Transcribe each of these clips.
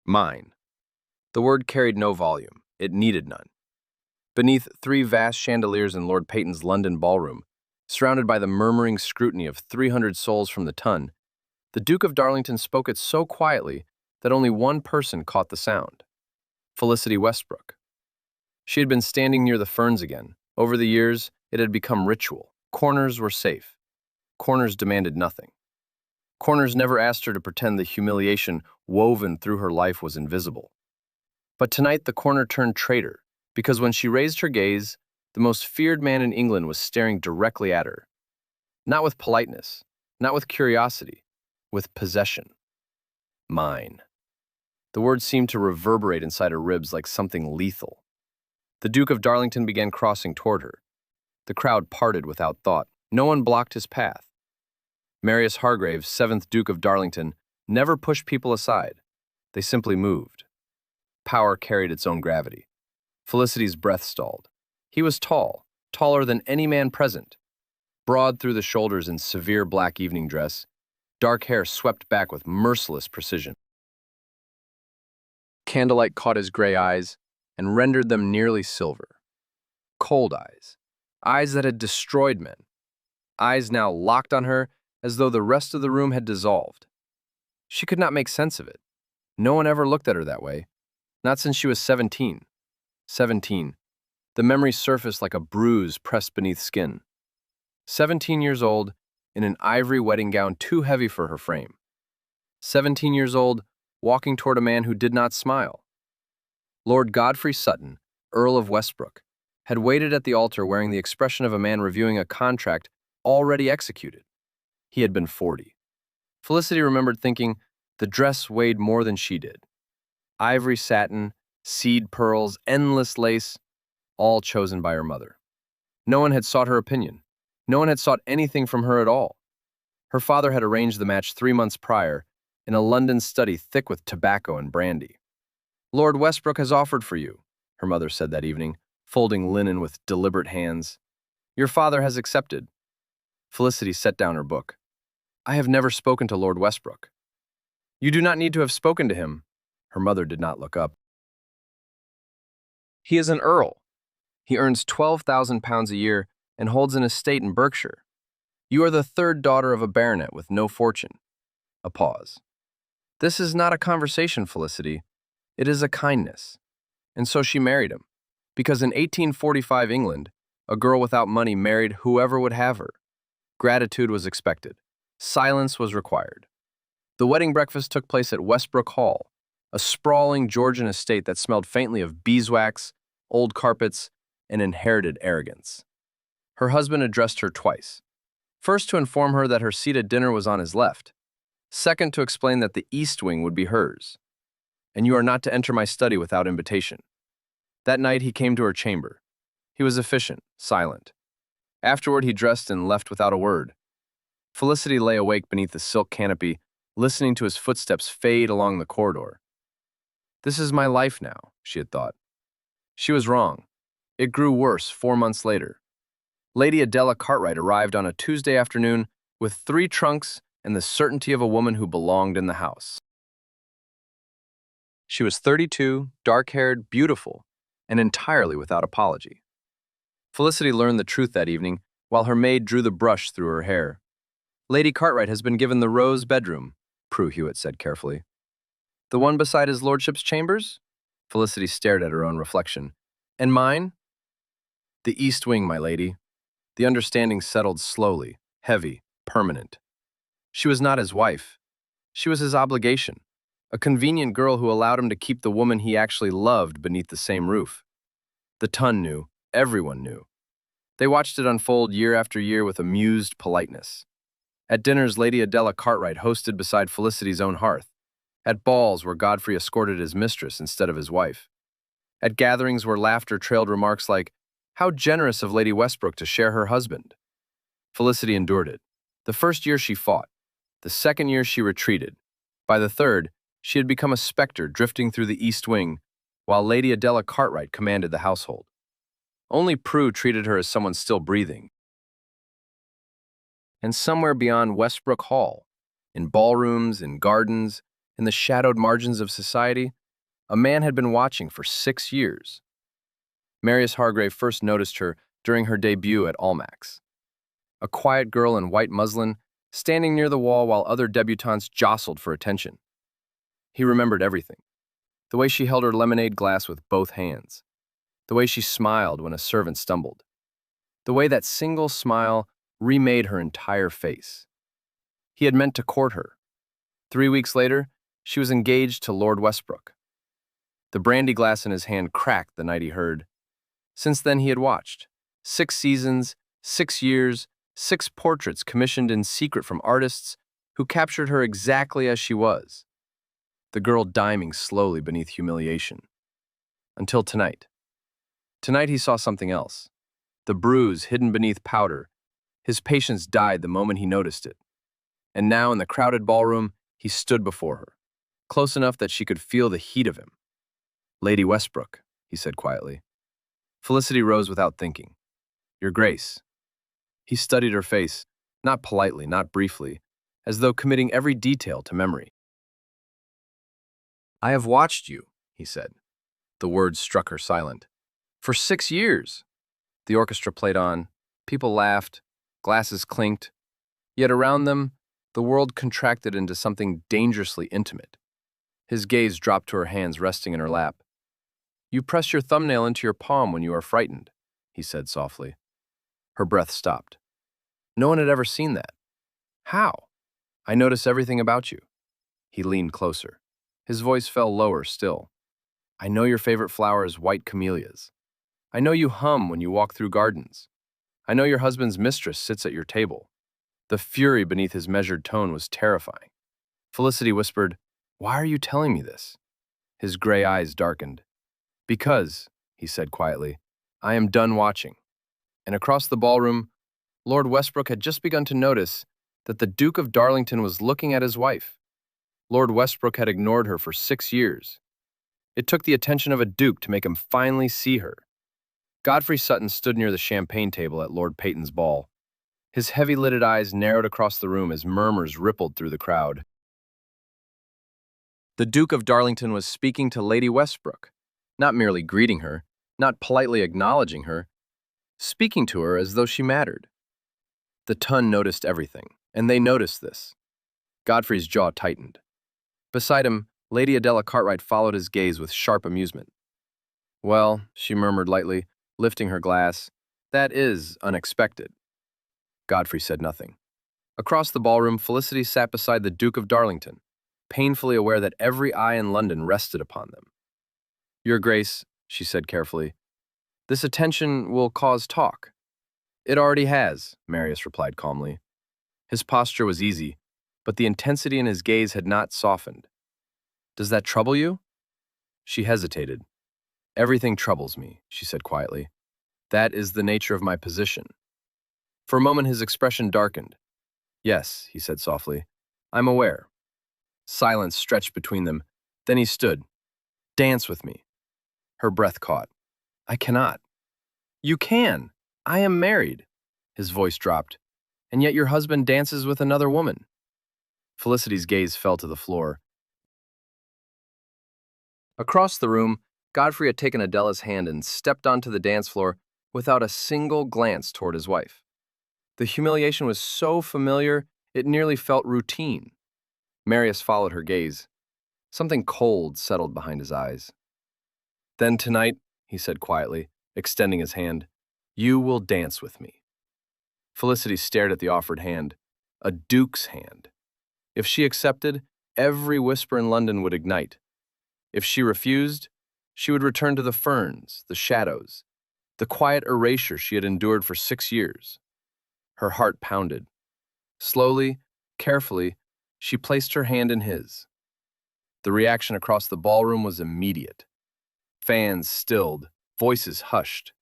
Mine. The word carried no volume. It needed none. Beneath three vast chandeliers in Lord Peyton's London ballroom, surrounded by the murmuring scrutiny of 300 souls from the ton, the Duke of Darlington spoke it so quietly that only one person caught the sound: Felicity Westbrook. She had been standing near the ferns again. Over the years, it had become ritual. Corners were safe. Corners demanded nothing. Corners never asked her to pretend the humiliation woven through her life was invisible. But tonight the corner turned traitor, because when she raised her gaze, the most feared man in England was staring directly at her. Not with politeness, not with curiosity, with possession. Mine. The word seemed to reverberate inside her ribs like something lethal. The Duke of Darlington began crossing toward her. The crowd parted without thought. No one blocked his path. Marius Hargrave, 7th Duke of Darlington, never pushed people aside. They simply moved. Power carried its own gravity. Felicity's breath stalled. He was tall, taller than any man present. Broad through the shoulders in severe black evening dress, dark hair swept back with merciless precision. Candlelight caught his gray eyes and rendered them nearly silver. Cold eyes. Eyes that had destroyed men. Eyes now locked on her as though the rest of the room had dissolved. She could not make sense of it. No one ever looked at her that way. Not since she was 17. 17. The memory surfaced like a bruise pressed beneath skin. 17 years old, in an ivory wedding gown too heavy for her frame. 17 years old, walking toward a man who did not smile. Lord Godfrey Sutton, Earl of Westbrook, had waited at the altar wearing the expression of a man reviewing a contract already executed. He had been 40. Felicity remembered thinking the dress weighed more than she did. Ivory satin, seed pearls, endless lace, all chosen by her mother. No one had sought her opinion. No one had sought anything from her at all. Her father had arranged the match 3 months prior in a London study thick with tobacco and brandy. "Lord Westbrook has offered for you," her mother said that evening, folding linen with deliberate hands. "Your father has accepted." Felicity set down her book. "I have never spoken to Lord Westbrook." "You do not need to have spoken to him." Her mother did not look up. "He is an earl. He earns £12,000 a year and holds an estate in Berkshire. You are the third daughter of a baronet with no fortune." A pause. "This is not a conversation, Felicity. It is a kindness." And so she married him, because in 1845 England, a girl without money married whoever would have her. Gratitude was expected. Silence was required. The wedding breakfast took place at Westbrook Hall, a sprawling Georgian estate that smelled faintly of beeswax, old carpets, and inherited arrogance. Her husband addressed her twice. First to inform her that her seat at dinner was on his left. Second to explain that the east wing would be hers. "And you are not to enter my study without invitation." That night he came to her chamber. He was efficient, silent. Afterward he dressed and left without a word. Felicity lay awake beneath the silk canopy, listening to his footsteps fade along the corridor. This is my life now, she had thought. She was wrong. It grew worse 4 months later. Lady Adela Cartwright arrived on a Tuesday afternoon with 3 trunks and the certainty of a woman who belonged in the house. She was 32, dark-haired, beautiful, and entirely without apology. Felicity learned the truth that evening while her maid drew the brush through her hair. "Lady Cartwright has been given the Rose bedroom," Prue Hewitt said carefully. "The one beside his lordship's chambers?" Felicity stared at her own reflection. "And mine?" "The east wing, my lady." The understanding settled slowly, heavy, permanent. She was not his wife. She was his obligation, a convenient girl who allowed him to keep the woman he actually loved beneath the same roof. The ton knew, everyone knew. They watched it unfold year after year with amused politeness. At dinners, Lady Adela Cartwright hosted beside Felicity's own hearth. At balls where Godfrey escorted his mistress instead of his wife. At gatherings where laughter trailed remarks like, "How generous of Lady Westbrook to share her husband." Felicity endured it. The first year she fought. The second year she retreated. By the third, she had become a specter drifting through the east wing, while Lady Adela Cartwright commanded the household. Only Prue treated her as someone still breathing. And somewhere beyond Westbrook Hall, in ballrooms, in gardens, in the shadowed margins of society, a man had been watching for 6 years. Marius Hargrave first noticed her during her debut at Almack's. A quiet girl in white muslin, standing near the wall while other debutantes jostled for attention. He remembered everything. The way she held her lemonade glass with both hands. The way she smiled when a servant stumbled. The way that single smile remade her entire face. He had meant to court her. 3 weeks later, she was engaged to Lord Westbrook. The brandy glass in his hand cracked the night he heard. Since then he had watched. 6 seasons, 6 years, 6 portraits commissioned in secret from artists who captured her exactly as she was. The girl diming slowly beneath humiliation. Until tonight. Tonight he saw something else. The bruise hidden beneath powder. His patience died the moment he noticed it. And now in the crowded ballroom, he stood before her, close enough that she could feel the heat of him. "Lady Westbrook," he said quietly. Felicity rose without thinking. "Your Grace." He studied her face, not politely, not briefly, as though committing every detail to memory. "I have watched you," he said. The words struck her silent. "For 6 years." The orchestra played on, people laughed, glasses clinked, yet around them, the world contracted into something dangerously intimate. His gaze dropped to her hands resting in her lap. "You press your thumbnail into your palm when you are frightened," he said softly. Her breath stopped. No one had ever seen that. "How?" "I notice everything about you." He leaned closer. His voice fell lower still. "I know your favorite flower is white camellias. I know you hum when you walk through gardens. I know your husband's mistress sits at your table." The fury beneath his measured tone was terrifying. Felicity whispered, "Why are you telling me this?" His gray eyes darkened. "Because," he said quietly, "I am done watching." And across the ballroom, Lord Westbrook had just begun to notice that the Duke of Darlington was looking at his wife. Lord Westbrook had ignored her for 6 years. It took the attention of a duke to make him finally see her. Godfrey Sutton stood near the champagne table at Lord Peyton's ball. His heavy-lidded eyes narrowed across the room as murmurs rippled through the crowd. The Duke of Darlington was speaking to Lady Westbrook, not merely greeting her, not politely acknowledging her, speaking to her as though she mattered. The Tun noticed everything, and they noticed this. Godfrey's jaw tightened. Beside him, Lady Adela Cartwright followed his gaze with sharp amusement. "Well," she murmured lightly, lifting her glass, "that is unexpected." Godfrey said nothing. Across the ballroom, Felicity sat beside the Duke of Darlington, painfully aware that every eye in London rested upon them. "Your Grace," she said carefully, "this attention will cause talk." "It already has," Marius replied calmly. His posture was easy, but the intensity in his gaze had not softened. "Does that trouble you?" She hesitated. "Everything troubles me," she said quietly. "That is the nature of my position." For a moment his expression darkened. "Yes," he said softly, "I'm aware." Silence stretched between them. Then he stood. "Dance with me." Her breath caught. "I cannot." "You can. I am married." His voice dropped. "And yet your husband dances with another woman." Felicity's gaze fell to the floor. Across the room, Godfrey had taken Adela's hand and stepped onto the dance floor without a single glance toward his wife. The humiliation was so familiar, it nearly felt routine. Marius followed her gaze. Something cold settled behind his eyes. "Then tonight," he said quietly, extending his hand, "you will dance with me." Felicity stared at the offered hand, a duke's hand. If she accepted, every whisper in London would ignite. If she refused, she would return to the ferns, the shadows, the quiet erasure she had endured for 6 years. Her heart pounded. Slowly, carefully, she placed her hand in his. The reaction across the ballroom was immediate. Fans stilled, voices hushed.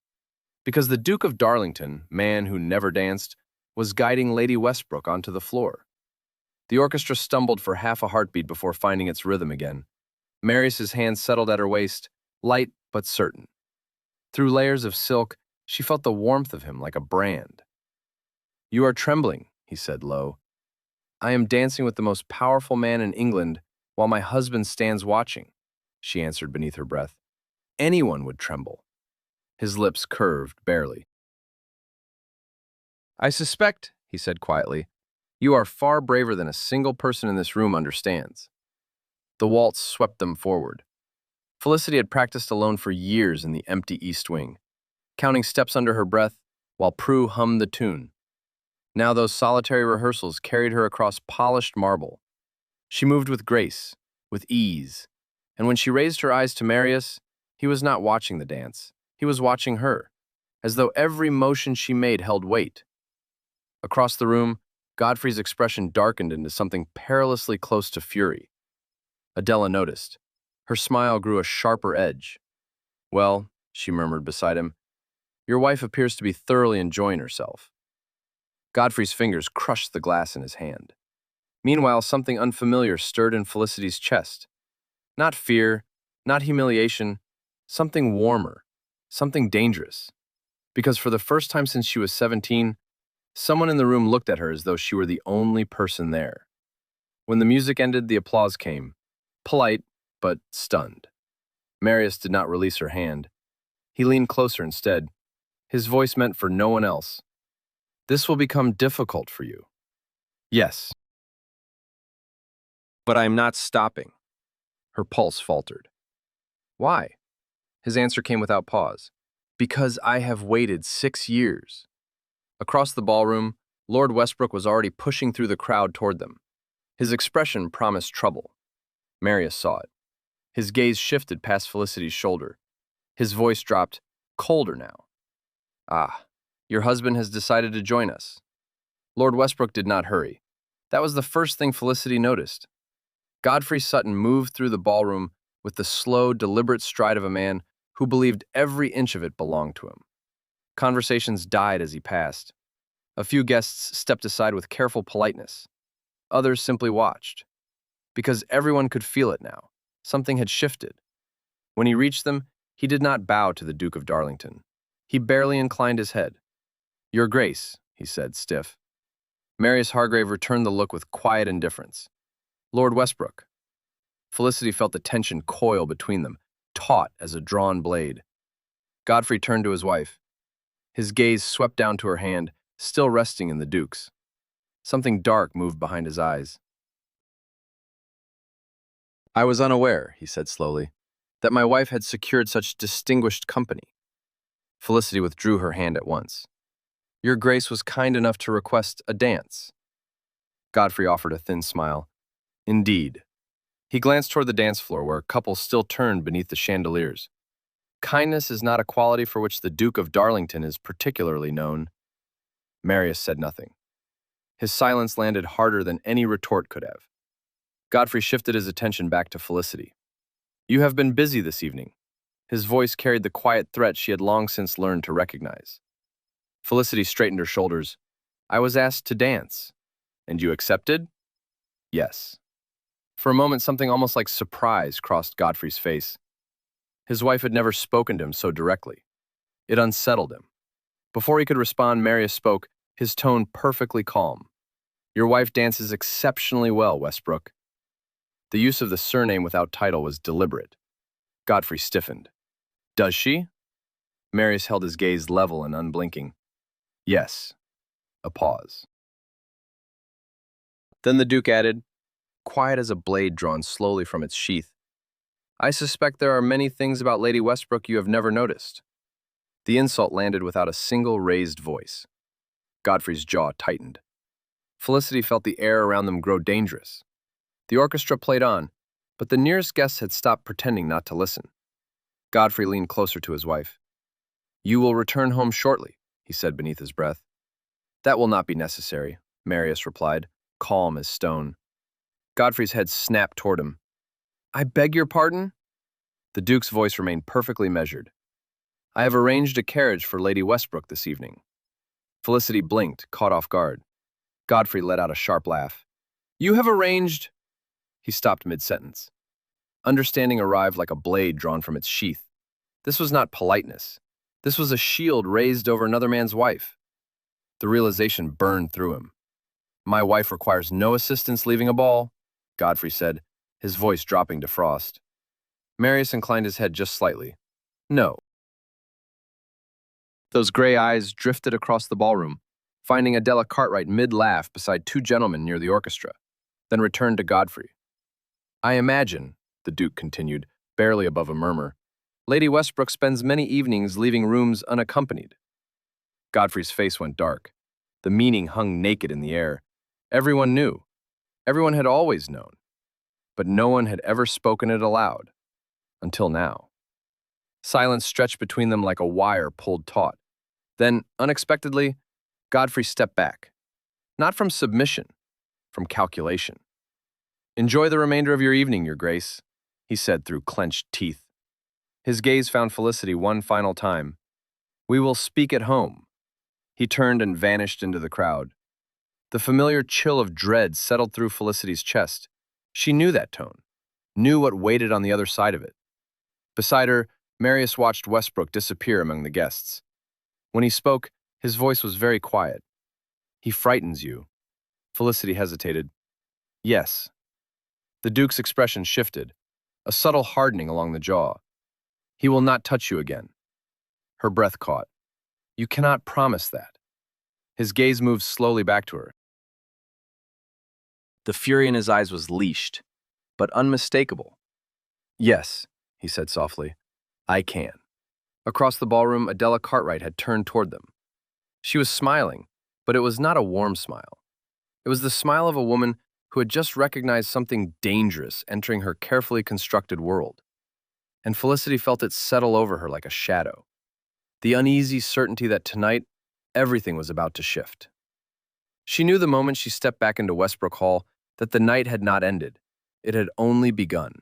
Because the Duke of Darlington, man who never danced, was guiding Lady Westbrook onto the floor. The orchestra stumbled for half a heartbeat before finding its rhythm again. Marius's hand settled at her waist, light but certain. Through layers of silk, she felt the warmth of him like a brand. "You are trembling," he said low. "I am dancing with the most powerful man in England While my husband stands watching, she answered beneath her breath. Anyone would tremble. His lips curved barely. I suspect, he said quietly, you are far braver than a single person in this room understands. The waltz swept them forward. Felicity had practiced alone for years in the empty East Wing, counting steps under her breath while Prue hummed the tune. Now those solitary rehearsals carried her across polished marble. She moved with grace, with ease, and when she raised her eyes to Marius, he was not watching the dance. He was watching her, as though every motion she made held weight. Across the room, Godfrey's expression darkened into something perilously close to fury. Adela noticed. Her smile grew a sharper edge. Well, she murmured beside him, your wife appears to be thoroughly enjoying herself. Godfrey's fingers crushed the glass in his hand. Meanwhile, something unfamiliar stirred in Felicity's chest. Not fear, not humiliation, something warmer, something dangerous. Because for the first time since she was 17, someone in the room looked at her as though she were the only person there. When the music ended, the applause came, polite but stunned. Marius did not release her hand. He leaned closer instead. His voice meant for no one else. This will become difficult for you. Yes. But I am not stopping. Her pulse faltered. Why? His answer came without pause. Because I have waited 6 years. Across the ballroom, Lord Westbrook was already pushing through the crowd toward them. His expression promised trouble. Marius saw it. His gaze shifted past Felicity's shoulder. His voice dropped, colder now. Ah, your husband has decided to join us. Lord Westbrook did not hurry. That was the first thing Felicity noticed. Godfrey Sutton moved through the ballroom with the slow, deliberate stride of a man who believed every inch of it belonged to him. Conversations died as he passed. A few guests stepped aside with careful politeness. Others simply watched. Because everyone could feel it now. Something had shifted. When he reached them, he did not bow to the Duke of Darlington. He barely inclined his head. Your Grace, he said, stiff. Marius Hargrave returned the look with quiet indifference. Lord Westbrook. Felicity felt the tension coil between them, taut as a drawn blade. Godfrey turned to his wife. His gaze swept down to her hand, still resting in the Duke's. Something dark moved behind his eyes. I was unaware, he said slowly, that my wife had secured such distinguished company. Felicity withdrew her hand at once. Your Grace was kind enough to request a dance. Godfrey offered a thin smile. Indeed. He glanced toward the dance floor where a couple still turned beneath the chandeliers. Kindness is not a quality for which the Duke of Darlington is particularly known. Marius said nothing. His silence landed harder than any retort could have. Godfrey shifted his attention back to Felicity. You have been busy this evening. His voice carried the quiet threat she had long since learned to recognize. Felicity straightened her shoulders. I was asked to dance. And you accepted? Yes. For a moment, something almost like surprise crossed Godfrey's face. His wife had never spoken to him so directly. It unsettled him. Before he could respond, Marius spoke, his tone perfectly calm. Your wife dances exceptionally well, Westbrook. The use of the surname without title was deliberate. Godfrey stiffened. Does she? Marius held his gaze level and unblinking. Yes. A pause. Then the Duke added, quiet as a blade drawn slowly from its sheath, I suspect there are many things about Lady Westbrook you have never noticed. The insult landed without a single raised voice. Godfrey's jaw tightened. Felicity felt the air around them grow dangerous. The orchestra played on, but the nearest guests had stopped pretending not to listen. Godfrey leaned closer to his wife. You will return home shortly, he said beneath his breath. That will not be necessary, Marius replied, calm as stone. Godfrey's head snapped toward him. I beg your pardon? The Duke's voice remained perfectly measured. I have arranged a carriage for Lady Westbrook this evening. Felicity blinked, caught off guard. Godfrey let out a sharp laugh. You have arranged... He stopped mid-sentence. Understanding arrived like a blade drawn from its sheath. This was not politeness. This was a shield raised over another man's wife. The realization burned through him. My wife requires no assistance leaving a ball, Godfrey said, his voice dropping to frost. Marius inclined his head just slightly. No. Those gray eyes drifted across the ballroom, finding Adela Cartwright mid-laugh beside two gentlemen near the orchestra, then returned to Godfrey. I imagine, the Duke continued, barely above a murmur, Lady Westbrook spends many evenings leaving rooms unaccompanied. Godfrey's face went dark. The meaning hung naked in the air. Everyone knew. Everyone had always known. But no one had ever spoken it aloud. Until now. Silence stretched between them like a wire pulled taut. Then, unexpectedly, Godfrey stepped back. Not from submission, from calculation. "Enjoy the remainder of your evening, Your Grace," he said through clenched teeth. His gaze found Felicity one final time. "We will speak at home." He turned and vanished into the crowd. The familiar chill of dread settled through Felicity's chest. She knew that tone, knew what waited on the other side of it. Beside her, Marius watched Westbrook disappear among the guests. When he spoke, his voice was very quiet. "He frightens you." Felicity hesitated. "Yes." The Duke's expression shifted, a subtle hardening along the jaw. "He will not touch you again." Her breath caught. "You cannot promise that." His gaze moved slowly back to her. The fury in his eyes was leashed, but unmistakable. "Yes," he said softly, "I can." Across the ballroom, Adela Cartwright had turned toward them. She was smiling, but it was not a warm smile. It was the smile of a woman who had just recognized something dangerous entering her carefully constructed world. And Felicity felt it settle over her like a shadow. The uneasy certainty that tonight, everything was about to shift. She knew the moment she stepped back into Westbrook Hall that the night had not ended. It had only begun.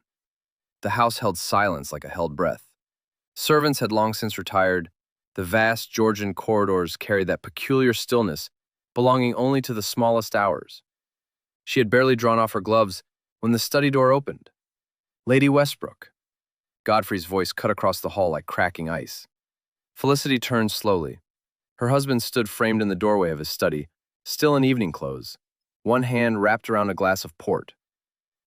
The house held silence like a held breath. Servants had long since retired. The vast Georgian corridors carried that peculiar stillness belonging only to the smallest hours. She had barely drawn off her gloves when the study door opened. "Lady Westbrook." Godfrey's voice cut across the hall like cracking ice. Felicity turned slowly. Her husband stood framed in the doorway of his study, still in evening clothes, one hand wrapped around a glass of port.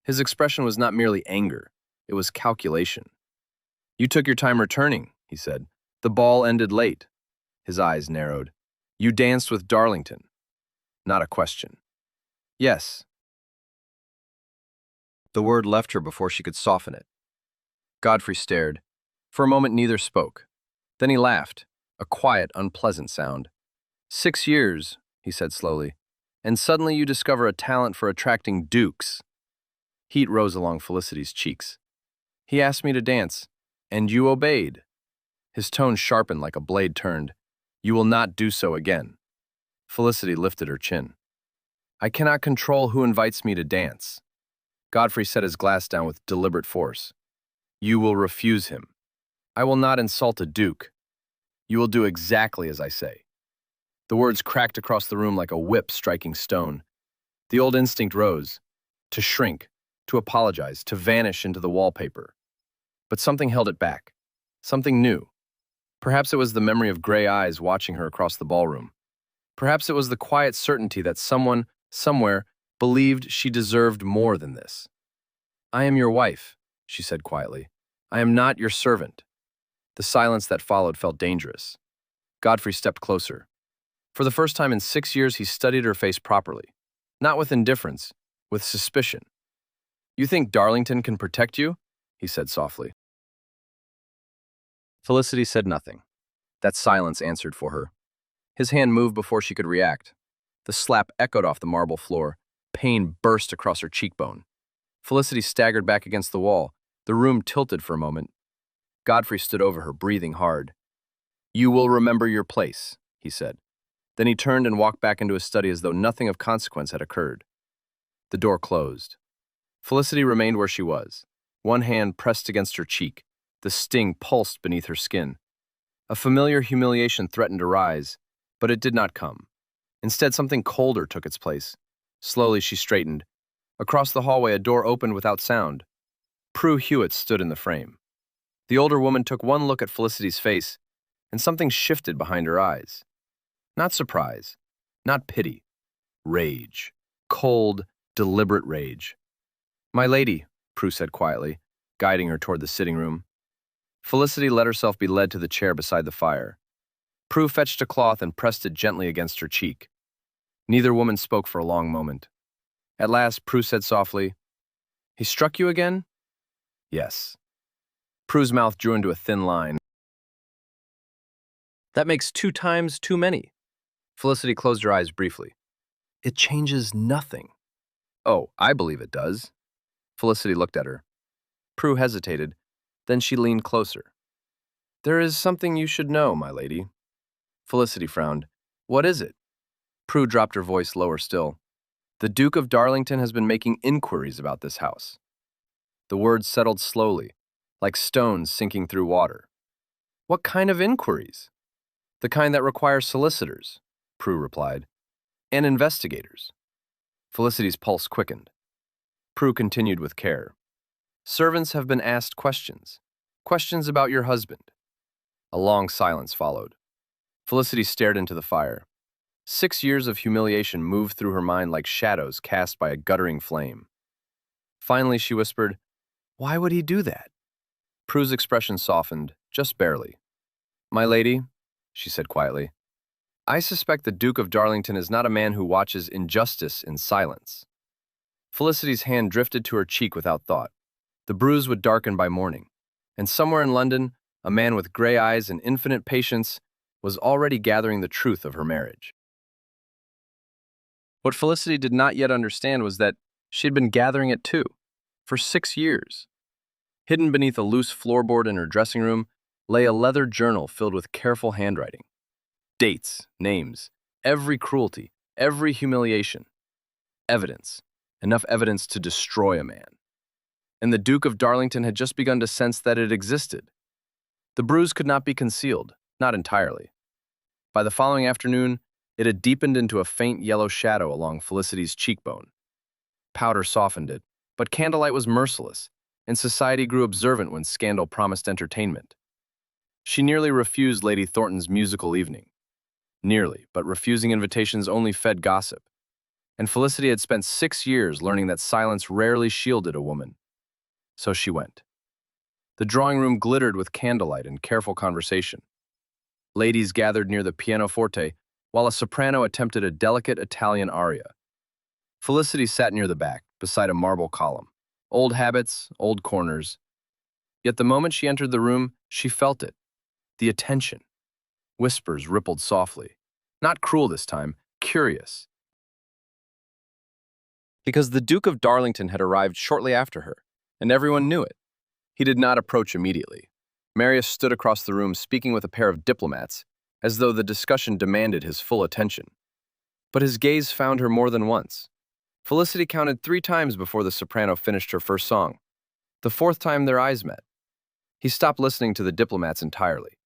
His expression was not merely anger, it was calculation. "You took your time returning," he said. "The ball ended late." His eyes narrowed. "You danced with Darlington." Not a question. "Yes." The word left her before she could soften it. Godfrey stared. For a moment neither spoke. Then he laughed, a quiet, unpleasant sound. 6 years, he said slowly, and suddenly you discover a talent for attracting dukes. Heat rose along Felicity's cheeks. "He asked me to dance, and you obeyed." His tone sharpened like a blade turned. "You will not do so again." Felicity lifted her chin. "I cannot control who invites me to dance." Godfrey set his glass down with deliberate force. "You will refuse him. I will not insult a duke. You will do exactly as I say." The words cracked across the room like a whip striking stone. The old instinct rose, to shrink, to apologize, to vanish into the wallpaper. But something held it back, something new. Perhaps it was the memory of gray eyes watching her across the ballroom. Perhaps it was the quiet certainty that someone, somewhere, believed she deserved more than this. "I am your wife," she said quietly. "I am not your servant." The silence that followed felt dangerous. Godfrey stepped closer. For the first time in 6 years, he studied her face properly. Not with indifference, with suspicion. "You think Darlington can protect you?" he said softly. Felicity said nothing. That silence answered for her. His hand moved before she could react. The slap echoed off the marble floor. Pain burst across her cheekbone. Felicity staggered back against the wall. The room tilted for a moment. Godfrey stood over her, breathing hard. "You will remember your place," he said. Then he turned and walked back into his study as though nothing of consequence had occurred. The door closed. Felicity remained where she was, one hand pressed against her cheek. The sting pulsed beneath her skin. A familiar humiliation threatened to rise, but it did not come. Instead, something colder took its place. Slowly, she straightened. Across the hallway, a door opened without sound. Prue Hewitt stood in the frame. The older woman took one look at Felicity's face, and something shifted behind her eyes. Not surprise, not pity. Rage. Cold, deliberate rage. "My lady," Prue said quietly, guiding her toward the sitting room. Felicity let herself be led to the chair beside the fire. Prue fetched a cloth and pressed it gently against her cheek. Neither woman spoke for a long moment. At last, Prue said softly, "He struck you again?" "Yes." Prue's mouth drew into a thin line. "That makes 2 times too many." Felicity closed her eyes briefly. "It changes nothing." "Oh, I believe it does." Felicity looked at her. Prue hesitated, then she leaned closer. "There is something you should know, my lady." Felicity frowned. "What is it?" Prue dropped her voice lower still. "The Duke of Darlington has been making inquiries about this house." The words settled slowly, like stones sinking through water. "What kind of inquiries?" "The kind that require solicitors," Prue replied, "and investigators." Felicity's pulse quickened. Prue continued with care. "Servants have been asked questions. Questions about your husband." A long silence followed. Felicity stared into the fire. 6 years of humiliation moved through her mind like shadows cast by a guttering flame. Finally, she whispered, "Why would he do that?" Prue's expression softened, just barely. "My lady," she said quietly, "I suspect the Duke of Darlington is not a man who watches injustice in silence." Felicity's hand drifted to her cheek without thought. The bruise would darken by morning, and somewhere in London, a man with gray eyes and infinite patience was already gathering the truth of her marriage. What Felicity did not yet understand was that she had been gathering it too, for 6 years. Hidden beneath a loose floorboard in her dressing room lay a leather journal filled with careful handwriting. Dates, names, every cruelty, every humiliation. Evidence, enough evidence to destroy a man. And the Duke of Darlington had just begun to sense that it existed. The bruise could not be concealed, not entirely. By the following afternoon, it had deepened into a faint yellow shadow along Felicity's cheekbone. Powder softened it, but candlelight was merciless, and society grew observant when scandal promised entertainment. She nearly refused Lady Thornton's musical evening. Nearly, but refusing invitations only fed gossip. And Felicity had spent 6 years learning that silence rarely shielded a woman. So she went. The drawing room glittered with candlelight and careful conversation. Ladies gathered near the pianoforte, while a soprano attempted a delicate Italian aria. Felicity sat near the back, beside a marble column. Old habits, old corners. Yet the moment she entered the room, she felt it. The attention. Whispers rippled softly. Not cruel this time, curious. Because the Duke of Darlington had arrived shortly after her, and everyone knew it. He did not approach immediately. Marius stood across the room speaking with a pair of diplomats, as though the discussion demanded his full attention. But his gaze found her more than once. Felicity counted 3 times before the soprano finished her first song. The 4th time their eyes met. He stopped listening to the diplomats entirely.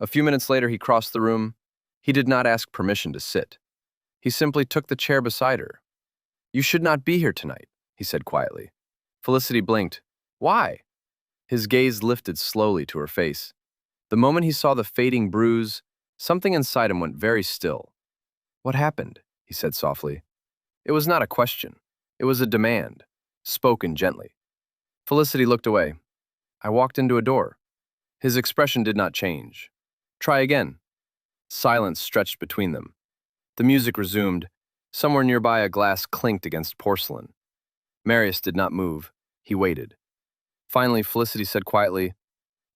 A few minutes later, he crossed the room. He did not ask permission to sit. He simply took the chair beside her. "You should not be here tonight," he said quietly. Felicity blinked. "Why?" His gaze lifted slowly to her face. The moment he saw the fading bruise, something inside him went very still. "What happened?" he said softly. It was not a question. It was a demand, spoken gently. Felicity looked away. "I walked into a door." His expression did not change. "Try again." Silence stretched between them. The music resumed. Somewhere nearby, a glass clinked against porcelain. Marius did not move. He waited. Finally, Felicity said quietly,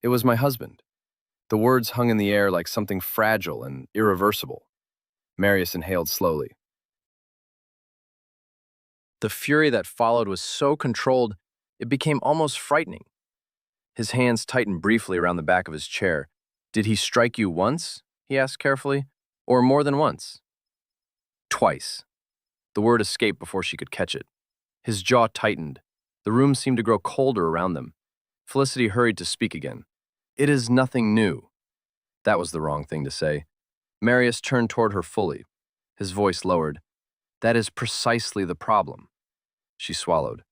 "It was my husband." The words hung in the air like something fragile and irreversible. Marius inhaled slowly. The fury that followed was so controlled, it became almost frightening. His hands tightened briefly around the back of his chair. "Did he strike you once?" he asked carefully. "Or more than once?" "Twice." The word escaped before she could catch it. His jaw tightened. The room seemed to grow colder around them. Felicity hurried to speak again. "It is nothing new." That was the wrong thing to say. Marius turned toward her fully. His voice lowered. "That is precisely the problem." She swallowed.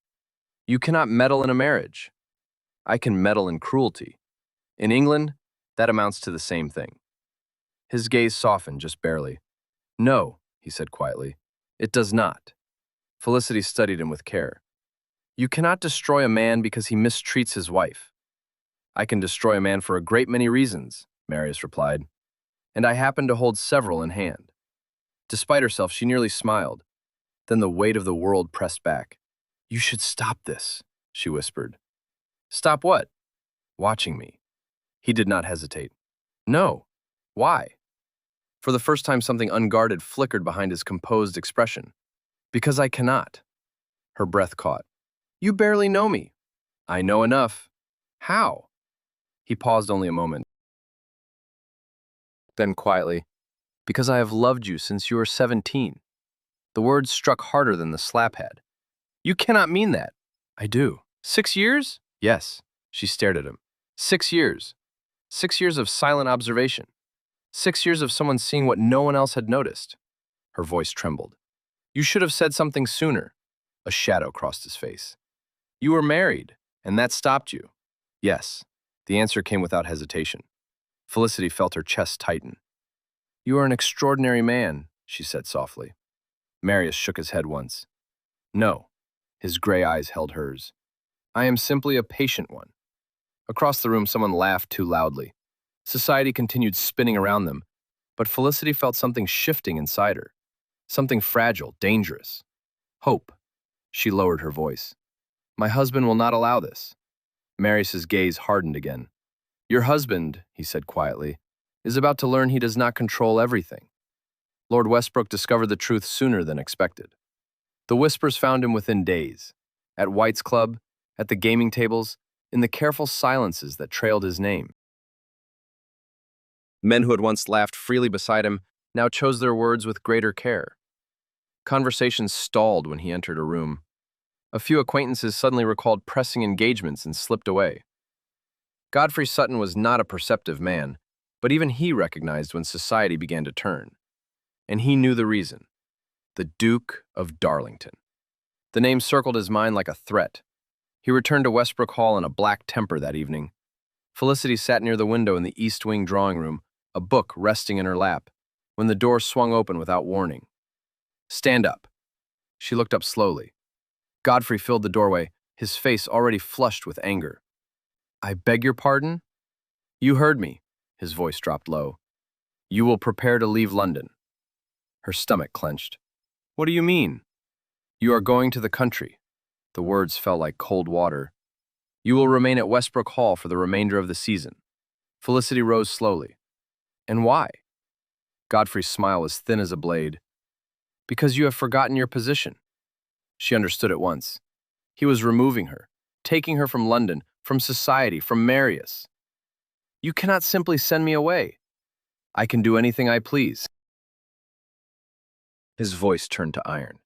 "You cannot meddle in a marriage." "I can meddle in cruelty. In England, that amounts to the same thing." His gaze softened just barely. "No," he said quietly. "It does not." Felicity studied him with care. You cannot destroy a man because he mistreats his wife. I can destroy a man for a great many reasons, Marius replied, and I happen to hold several in hand. Despite herself, she nearly smiled. Then the weight of the world pressed back. You should stop this, she whispered. Stop what? Watching me. He did not hesitate. No. Why? For the first time, something unguarded flickered behind his composed expression. Because I cannot. Her breath caught. You barely know me. I know enough. How? He paused only a moment. Then quietly, because I have loved you since you were 17. The words struck harder than the slap had. You cannot mean that. I do. 6 years? Yes. She stared at him. 6 years. 6 years of silent observation. 6 years of someone seeing what no one else had noticed. Her voice trembled. You should have said something sooner. A shadow crossed his face. You were married, and that stopped you. Yes. The answer came without hesitation. Felicity felt her chest tighten. You are an extraordinary man, she said softly. Marius shook his head once. No. His gray eyes held hers. I am simply a patient one. Across the room, someone laughed too loudly. Society continued spinning around them, but Felicity felt something shifting inside her. Something fragile, dangerous. Hope. She lowered her voice. My husband will not allow this. Marius's gaze hardened again. Your husband, he said quietly, is about to learn he does not control everything. Lord Westbrook discovered the truth sooner than expected. The whispers found him within days. At White's Club, at the gaming tables, in the careful silences that trailed his name. Men who had once laughed freely beside him now chose their words with greater care. Conversations stalled when he entered a room. A few acquaintances suddenly recalled pressing engagements and slipped away. Godfrey Sutton was not a perceptive man, but even he recognized when society began to turn. And he knew the reason. The Duke of Darlington. The name circled his mind like a threat. He returned to Westbrook Hall in a black temper that evening. Felicity sat near the window in the East Wing drawing room, a book resting in her lap, when the door swung open without warning. Stand up. She looked up slowly. Godfrey filled the doorway, his face already flushed with anger. I beg your pardon? You heard me. His voice dropped low. You will prepare to leave London. Her stomach clenched. What do you mean? You are going to the country. The words fell like cold water. You will remain at Westbrook Hall for the remainder of the season. Felicity rose slowly. And why? Godfrey's smile was thin as a blade. Because you have forgotten your position. She understood at once. He was removing her, taking her from London, from society, from Marius. You cannot simply send me away. I can do anything I please. His voice turned to iron.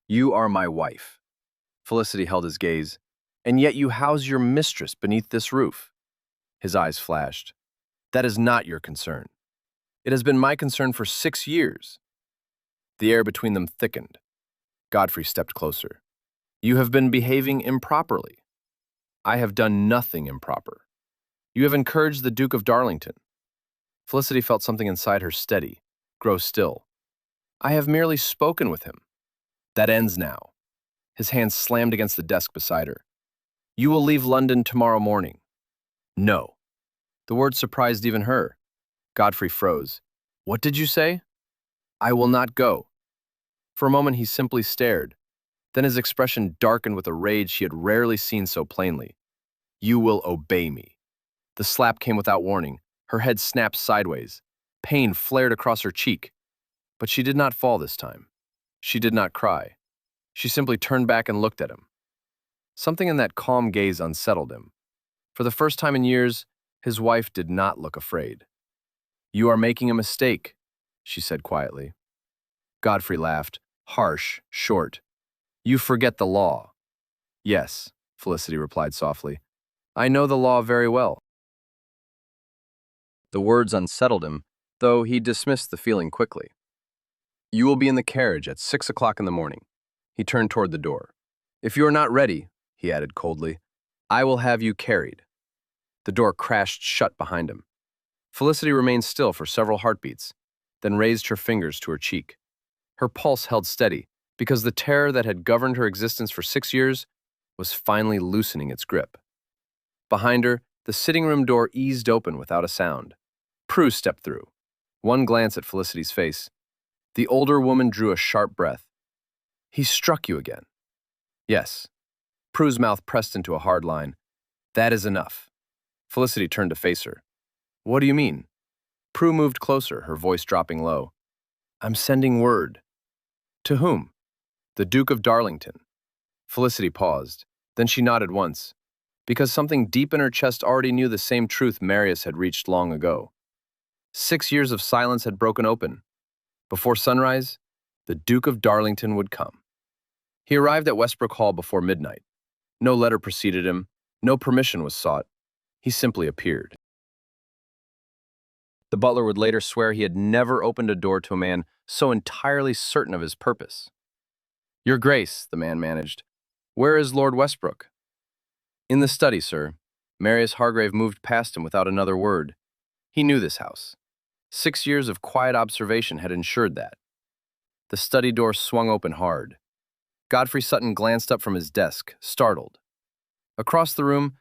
You are my wife. Felicity held his gaze. And yet you house your mistress beneath this roof. His eyes flashed. That is not your concern. It has been my concern for 6 years. The air between them thickened. Godfrey stepped closer. You have been behaving improperly. I have done nothing improper. You have encouraged the Duke of Darlington. Felicity felt something inside her steady, grow still. I have merely spoken with him. That ends now. His hand slammed against the desk beside her. You will leave London tomorrow morning. No. The word surprised even her. Godfrey froze. What did you say? I will not go. For a moment he simply stared. Then his expression darkened with a rage she had rarely seen so plainly. You will obey me. The slap came without warning. Her head snapped sideways. Pain flared across her cheek. But she did not fall this time. She did not cry. She simply turned back and looked at him. Something in that calm gaze unsettled him. For the first time in years, his wife did not look afraid. You are making a mistake, she said quietly. Godfrey laughed, harsh, short. You forget the law. Yes, Felicity replied softly. I know the law very well. The words unsettled him, though he dismissed the feeling quickly. You will be in the carriage at 6 o'clock in the morning. He turned toward the door. If you are not ready, he added coldly, I will have you carried. The door crashed shut behind him. Felicity remained still for several heartbeats, then raised her fingers to her cheek. Her pulse held steady, because the terror that had governed her existence for 6 years was finally loosening its grip. Behind her, the sitting room door eased open without a sound. Prue stepped through. One glance at Felicity's face. The older woman drew a sharp breath. "He struck you again." "Yes." Prue's mouth pressed into a hard line. "That is enough." Felicity turned to face her. "What do you mean?" Prue moved closer, her voice dropping low. "I'm sending word." "To whom?" "The Duke of Darlington." Felicity paused. Then she nodded once, because something deep in her chest already knew the same truth Marius had reached long ago. 6 years of silence had broken open. Before sunrise, the Duke of Darlington would come. He arrived at Westbrook Hall before midnight. No letter preceded him, no permission was sought. He simply appeared. The butler would later swear he had never opened a door to a man so entirely certain of his purpose. "Your Grace," the man managed, "where is Lord Westbrook?" "In the study, sir." Marius Hargrave moved past him without another word. He knew this house. 6 years of quiet observation had ensured that. The study door swung open hard. Godfrey Sutton glanced up from his desk, startled. Across the room,